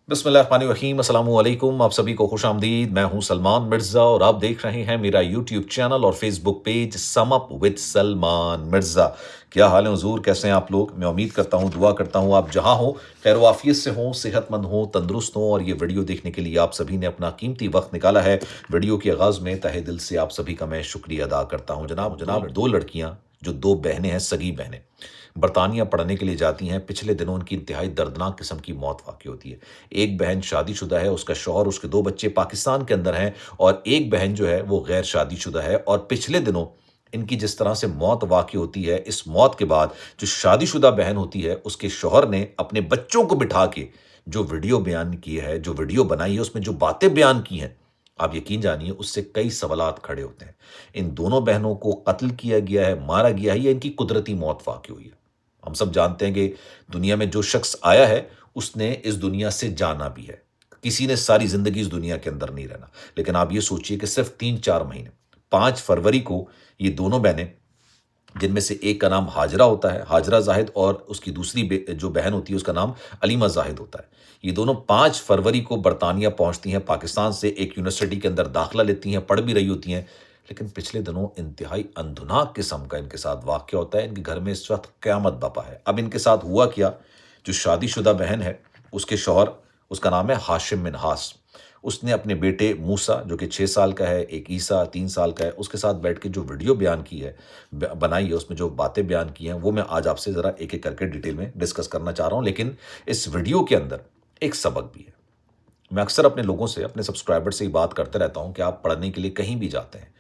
बिस्मिल्लाहिर्रहमानिर्रहीम, अस्सलाम वालेकुम। आप सभी को खुश आमदीद। मैं हूं सलमान मिर्ज़ा और आप देख रहे हैं मेरा यूट्यूब चैनल और Facebook page sum up with Salman Mirza. क्या हाल है हुजूर, कैसे हैं आप लोग? मैं उम्मीद करता हूं, दुआ करता हूं आप जहां हो खैर वाफियत से हों, सेहतमंद हों, तंदुरुस्त हों। और ये वीडियो देखने के लिए आप सभी ने अपना कीमती वक्त निकाला है। वीडियो के आगाज़ में तहे दिल से आप सभी का मैं शुक्रिया अदा करता हूँ। जनाब जनाब दो लड़कियाँ जो दो बहनें हैं, सगी बहनें, बरतानिया पढ़ने के लिए जाती हैं। पिछले दिनों उनकी इंतहाई दर्दनाक किस्म की मौत वाक़ई होती है। एक बहन शादीशुदा है, उसका शौहर, उसके 2 बच्चे पाकिस्तान के अंदर हैं और एक बहन जो है वो गैर शादीशुदा है। और पिछले दिनों इनकी जिस तरह से मौत वाक़ई होती है, इस मौत के बाद जो शादीशुदा बहन होती है, उसके शौहर ने अपने बच्चों को बिठा के जो वीडियो बयान की है, जो वीडियो बनाई है, उसमें जो बातें बयान की हैं, आप यकीन जानिए उससे कई सवालात खड़े होते हैं। इन दोनों बहनों को कत्ल किया गया है, मारा गया है या इनकी कुदरती मौत वाक़ई हुई है? हम सब जानते हैं कि दुनिया में जो शख्स आया है, उसने इस दुनिया से जाना भी है। किसी ने सारी ज़िंदगी इस दुनिया के अंदर नहीं रहना। लेकिन आप ये सोचिए कि सिर्फ़ 3-4 महीने, 5 फरवरी को ये दोनों बहनें, जिनमें से एक का नाम हाजरा होता है, हाजरा ज़ाहिद, और उसकी दूसरी जो बहन होती है उसका नाम अलीमा ज़ाहिद होता है। ये दोनों 5 फरवरी को बरतानिया पहुँचती हैं, पाकिस्तान से एक यूनिवर्सिटी के अंदर दाखिला लेती हैं, पढ़ भी रही होती हैं। लेकिन पिछले दिनों इंतहाई अंधुनाक किस्म का इनके साथ वाक़या होता है। इनके घर में इस वक़्त क़यामत बरपा है। अब इनके साथ हुआ क्या, जो शादीशुदा बहन है, उसके शौहर, उसका नाम है हाशिम मिन्हास। उसने अपने बेटे मूसा, जो कि 6 साल का है, एक ईसा 3 साल का है, उसके साथ बैठ के जो वीडियो बयान की है, बनाई है, उसमें जो बातें बयान की हैं, वो मैं आज आपसे ज़रा एक-एक करके डिटेल में डिस्कस करना चाह रहा हूँ। लेकिन इस वीडियो के अंदर एक सबक भी है। मैं अक्सर अपने लोगों से, अपने सब्सक्राइबर से ये बात करते रहता हूँ कि आप पढ़ने के लिए कहीं भी जाते हैं,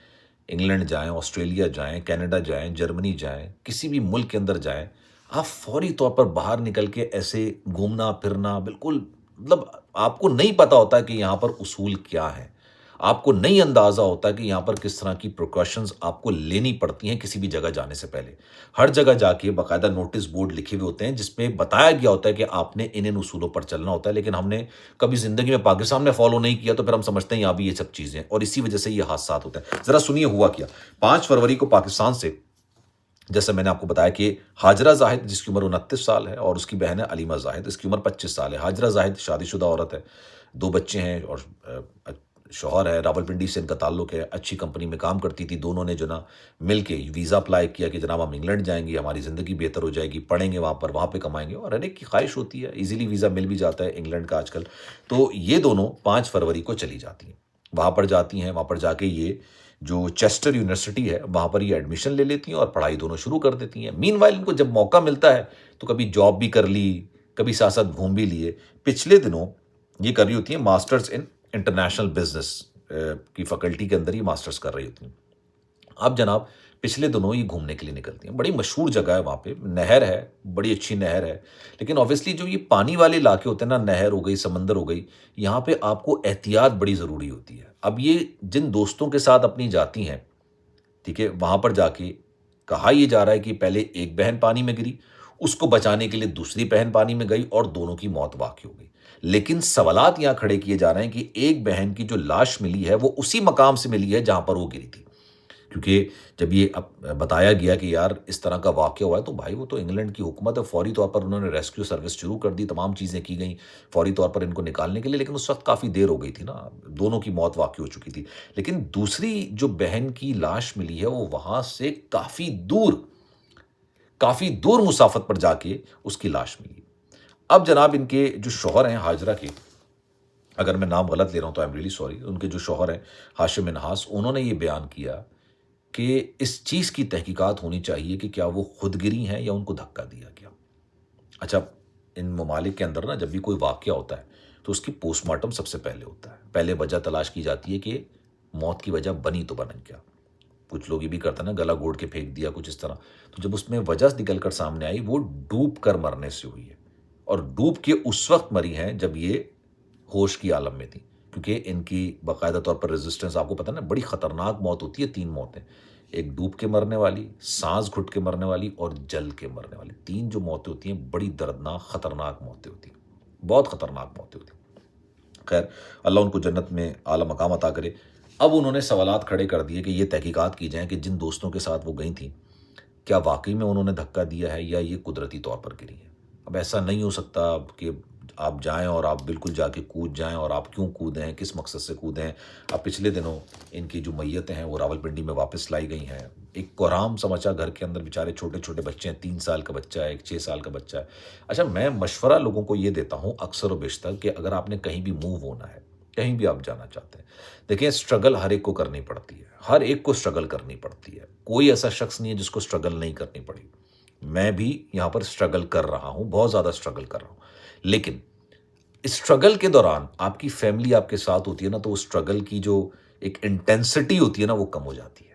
इंग्लैंड जाएँ, ऑस्ट्रेलिया जाएँ, कनाडा जाएँ, जर्मनी जाएँ, किसी भी मुल्क के अंदर जाएँ, आप फ़ौरी तौर पर बाहर निकल के ऐसे घूमना-फिरना बिल्कुल, मतलब आपको नहीं पता होता कि यहाँ पर उसूल क्या हैं। आपको नहीं अंदाज़ा होता कि यहाँ पर किस तरह की प्रिकॉशंस आपको लेनी पड़ती हैं किसी भी जगह जाने से पहले। हर जगह जाके बाकायदा नोटिस बोर्ड लिखे हुए होते हैं जिसमें बताया गया होता है कि आपने इन-इन उसूलों पर चलना होता है। लेकिन हमने कभी ज़िंदगी में पाकिस्तान में फ़ॉलो नहीं किया, तो फिर हम समझते हैं यहाँ भी ये सब चीज़ें हैं और इसी वजह से ये हादसात होते हैं। ज़रा सुनिए हुआ क्या। 5 फरवरी को पाकिस्तान से, जैसे मैंने आपको बताया कि हाजरा ज़ाहिद, जिसकी उम्र 29 साल है, और उसकी बहन है अलीमा ज़ाहिद, इसकी उम्र 25 साल है। हाजरा ज़ाहिद शादीशुदा औरत है, 2 बच्चे हैं और शौहर है। रावलपिंडी से इनका ताल्लुक है, अच्छी कंपनी में काम करती थी। दोनों ने जो ना मिल के वीज़ा अप्लाई किया कि जनाब हम इंग्लैंड जाएँगे, हमारी ज़िंदगी बेहतर हो जाएगी, पढ़ेंगे वहाँ पे कमाएँगे, और हर एक की ख़्वाहिश होती है, ईज़िली वीज़ा मिल भी जाता है इंग्लैंड का आजकल। तो ये दोनों 5 फरवरी को चली जाती हैं। वहाँ पर जाती हैं, वहाँ पर जाके ये जो चेस्टर यूनिवर्सिटी है, वहाँ पर ये एडमिशन ले लेती हैं और पढ़ाई दोनों शुरू कर देती हैं। मीनवाइल इनको जब मौका मिलता है, तो कभी जॉब भी कर ली, कभी साथ-साथ घूम भी लिए। पिछले दिनों ये कर रही होती हैं मास्टर्स इन इंटरनेशनल बिज़नेस की फैकल्टी के अंदर ये मास्टर्स कर रही होती हैं। अब जनाब पिछले दिनों ये घूमने के लिए निकलती हैं। बड़ी मशहूर जगह है वहाँ पे, नहर है, बड़ी अच्छी नहर है। लेकिन ऑब्वियसली जो ये पानी वाले इलाके होते हैं ना, नहर हो गई, समंदर हो गई, यहाँ पे आपको एहतियात बड़ी ज़रूरी होती है। अब ये जिन दोस्तों के साथ अपनी जाती हैं, ठीक है, वहाँ पर जाके कहा ये जा रहा है कि पहले एक बहन पानी में गिरी, उसको बचाने के लिए दूसरी बहन पानी में गई और दोनों की मौत वाक़ई हो गई। लेकिन सवालात यहाँ खड़े किए जा रहे हैं कि एक बहन की जो लाश मिली है, वो उसी मकाम से मिली है जहाँ पर वो गिरी थी। क्योंकि जब ये बताया गया कि यार इस तरह का वाक़या हुआ है, तो भाई वो तो इंग्लैंड की हुकूमत है, फ़ौरी तौर पर उन्होंने रेस्क्यू सर्विस शुरू कर दी, तमाम चीज़ें की गईं फ़ौरी तौर पर इनको निकालने के लिए। लेकिन उस वक़्त काफ़ी देर हो गई थी ना, दोनों की मौत वाक़ई हो चुकी थी। लेकिन दूसरी जो बहन की लाश मिली है, वो वहाँ से काफ़ी दूर मुसाफ़त पर जाके उसकी लाश मिली। अब जनाब इनके जो शौहर हैं हाजरा के, अगर मैं नाम गलत ले रहा हूँ तो आई एम रियली सॉरी, उनके जो शौहर हैं हाशिम मिन्हास, उन्होंने ये बयान किया कि इस चीज़ की तहकीकात होनी चाहिए कि क्या वो खुद गिरी हैं या उनको धक्का दिया गया। अच्छा, इन ममालिक के अंदर ना जब भी कोई वाक़या होता है, तो उसकी पोस्टमार्टम सबसे पहले होता है। पहले वजह तलाश की जाती है कि मौत की वजह बनी तो बना क्या। कुछ लोग ये भी करते हैं ना, गला घोंट के फेंक दिया, कुछ इस तरह। तो जब उसमें वजह निकल कर सामने आई, वो डूब कर मरने से हुई है, और डूब के उस वक़्त मरी हैं जब ये होश की आलम में थी। क्योंकि इनकी बाकायदा तौर पर रेजिस्टेंस, आपको पता है ना, बड़ी ख़तरनाक मौत होती है। 3 मौतें, एक डूब के मरने वाली, साँस घुट के मरने वाली और जल के मरने वाली। 3 जो मौतें होती हैं, बड़ी दर्दनाक ख़तरनाक मौतें होती हैं, बहुत ख़तरनाक मौतें होती हैं। खैर, अल्लाह उनको जन्नत में आला मकाम अता करे। अब उन्होंने सवालात खड़े कर दिए कि ये तहकीकात की जाए कि जिन दोस्तों के साथ वो गई थीं, क्या वाक़ई में उन्होंने धक्का दिया है या ये कुदरती तौर पर गिरी हैं। अब ऐसा नहीं हो सकता कि آپ جائیں اور آپ بالکل جا کے کود جائیں، اور آپ کیوں کودیں، کس مقصد سے کودیں. اب پچھلے دنوں ان کی جو میتیں ہیں وہ راولپنڈی میں واپس لائی گئی ہیں. ایک کوہرام سماچا گھر کے اندر بیچارے چھوٹے چھوٹے بچے ہیں، 3 سال کا بچہ ہے، ایک 6 سال کا بچہ ہے. اچھا، میں مشورہ لوگوں کو یہ دیتا ہوں اکثر و بیشتر کہ اگر آپ نے کہیں بھی موو ہونا ہے، کہیں بھی آپ جانا چاہتے ہیں، دیکھیں اسٹرگل ہر ایک کو کرنی پڑتی ہے، ہر ایک کو اسٹرگل کرنی پڑتی ہے. کوئی ایسا شخص نہیں ہے جس کو اسٹرگل نہیں کرنی پڑی. میں بھی یہاں پر اسٹرگل کر رہا ہوں، بہت زیادہ اسٹرگل کر رہا ہوں. لیکن اسٹرگل کے دوران آپ کی فیملی آپ کے ساتھ ہوتی ہے نا، تو وہ اسٹرگل کی جو ایک انٹینسٹی ہوتی ہے نا، وہ کم ہو جاتی ہے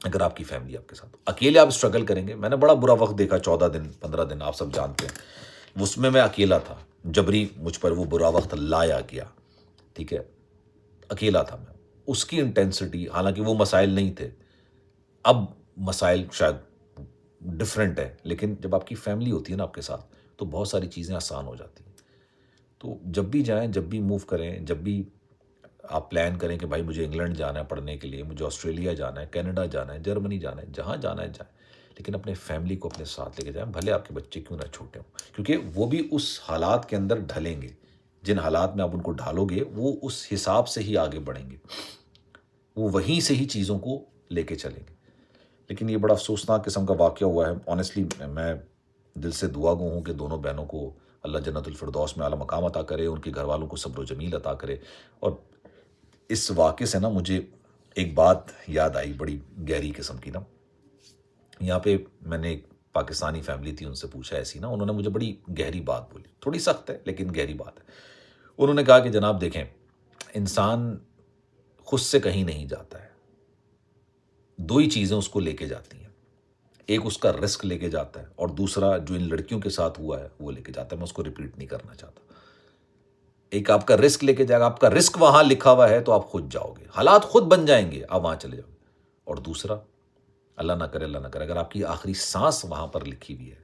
اگر آپ کی فیملی آپ کے ساتھ. اکیلے آپ اسٹرگل کریں گے. میں نے بڑا برا وقت دیکھا، 14 دن 15 دن آپ سب جانتے ہیں، اس میں اکیلا تھا. جبری مجھ پر وہ برا وقت لایا گیا، ٹھیک ہے، اکیلا تھا میں. اس کی انٹینسٹی، حالانکہ وہ مسائل نہیں تھے، اب مسائل شاید ڈفرینٹ ہے، لیکن جب آپ کی فیملی ہوتی ہے نا آپ کے ساتھ، تو بہت ساری چیزیں آسان ہو جاتی ہیں. تو جب بھی جائیں، جب بھی موو کریں، جب بھی آپ پلان کریں کہ بھائی مجھے انگلینڈ جانا ہے پڑھنے کے لیے، مجھے آسٹریلیا جانا ہے، کینیڈا جانا ہے، جرمنی جانا ہے، جہاں جانا ہے جائیں، لیکن اپنے فیملی کو اپنے ساتھ لے کے جائیں، بھلے آپ کے بچے کیوں نہ چھوٹے ہوں، کیونکہ وہ بھی اس حالات کے اندر ڈھلیں گے. جن حالات میں آپ ان کو ڈھالو گے، وہ اس حساب سے ہی آگے بڑھیں گے، وہ وہیں سے ہی چیزوں کو لے کے چلیں گے. لیکن یہ بڑا افسوسناک قسم کا واقعہ ہوا ہے. آنیسٹلی میں دل سے دعا گو ہوں کہ دونوں بہنوں کو اللہ جنت الفردوس میں اعلیٰ مقام عطا کرے، ان کے گھر والوں کو صبر و جمیل عطا کرے. اور اس واقعے سے نا مجھے ایک بات یاد آئی بڑی گہری قسم کی نا. یہاں پہ میں نے ایک پاکستانی فیملی تھی، ان سے پوچھا ایسی نا، انہوں نے مجھے بڑی گہری بات بولی، تھوڑی سخت ہے لیکن گہری بات ہے. انہوں نے کہا کہ جناب دیکھیں، انسان خود سے کہیں نہیں جاتا ہے، 2 ہی چیزیں اس کو لے کے جاتی ہیں. ایک اس کا رسک لے کے جاتا ہے، اور دوسرا جو ان لڑکیوں کے ساتھ ہوا ہے وہ لے کے جاتا ہے. میں اس کو ریپیٹ نہیں کرنا چاہتا. ایک آپ کا رسک لے کے جائے گا، آپ کا رسک وہاں لکھا ہوا ہے تو آپ خود جاؤ گے، حالات خود بن جائیں گے، آپ وہاں چلے جاؤ گے. اور دوسرا، اللہ نہ کرے، اللہ نہ کرے، اگر آپ کی آخری سانس وہاں پر لکھی ہوئی ہے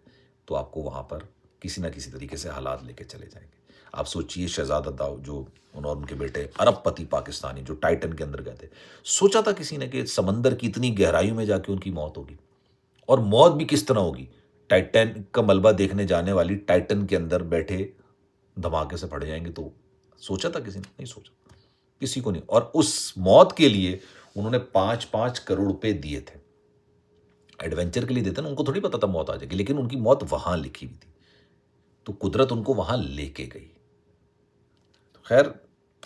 تو آپ کو وہاں پر کسی نہ کسی طریقے سے حالات لے کے چلے جائیں گے. آپ سوچئے شہزادہ داؤ جو اور ان کے بیٹے ارب پتی پاکستانی جو ٹائٹن کے اندر گئے تھے، سوچا تھا کسی نے کہ سمندر کی اتنی گہرائیوں میں جا کے ان کی موت ہوگی، اور موت بھی کس طرح ہوگی؟ ٹائٹن کا ملبہ دیکھنے جانے والی ٹائٹن کے اندر بیٹھے دھماکے سے پڑ جائیں گے. تو سوچا تھا کسی نے؟ نہیں سوچا، کسی کو نہیں. اور اس موت کے لیے انہوں نے 5-5 کروڑ روپے دیے تھے. ایڈونچر کے لیے دیتے نا، ان کو تھوڑی پتا تھا موت آ جائے گی، لیکن ان کی موت وہاں لکھی ہوئی تھی، تو قدرت ان کو وہاں لے کے گئی. خیر،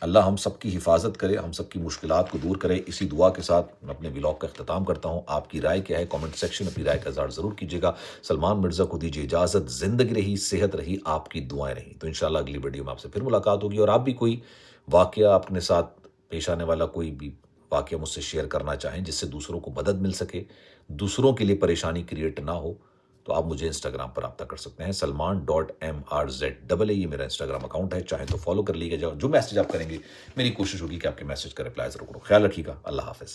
اللہ ہم سب کی حفاظت کرے، ہم سب کی مشکلات کو دور کرے. اسی دعا کے ساتھ میں اپنے ولاگ کا اختتام کرتا ہوں. آپ کی رائے کیا ہے؟ کامنٹ سیکشن میں اپنی رائے کا اظہار ضرور کیجیے گا. سلمان مرزا کو دیجیے اجازت. زندگی رہی، صحت رہی، آپ کی دعائیں رہیں. تو انشاءاللہ اگلی ویڈیو میں آپ سے پھر ملاقات ہوگی. اور آپ بھی کوئی واقعہ اپنے ساتھ پیش آنے والا کوئی بھی واقعہ مجھ سے شیئر کرنا چاہیں جس سے دوسروں کو مدد مل سکے، دوسروں کے لیے پریشانی کریٹ نہ ہو، تو آپ مجھے انسٹاگرام پر رابطہ کر سکتے ہیں. salman.mrz یہ میرا انسٹاگرام اکاؤنٹ ہے، چاہیں تو فالو کر لیجیے گا. جو میسج آپ کریں گے، میری کوشش ہوگی کہ آپ کے میسج کا رپلائی ضرور کروں. خیال رکھیے گا. اللہ حافظ.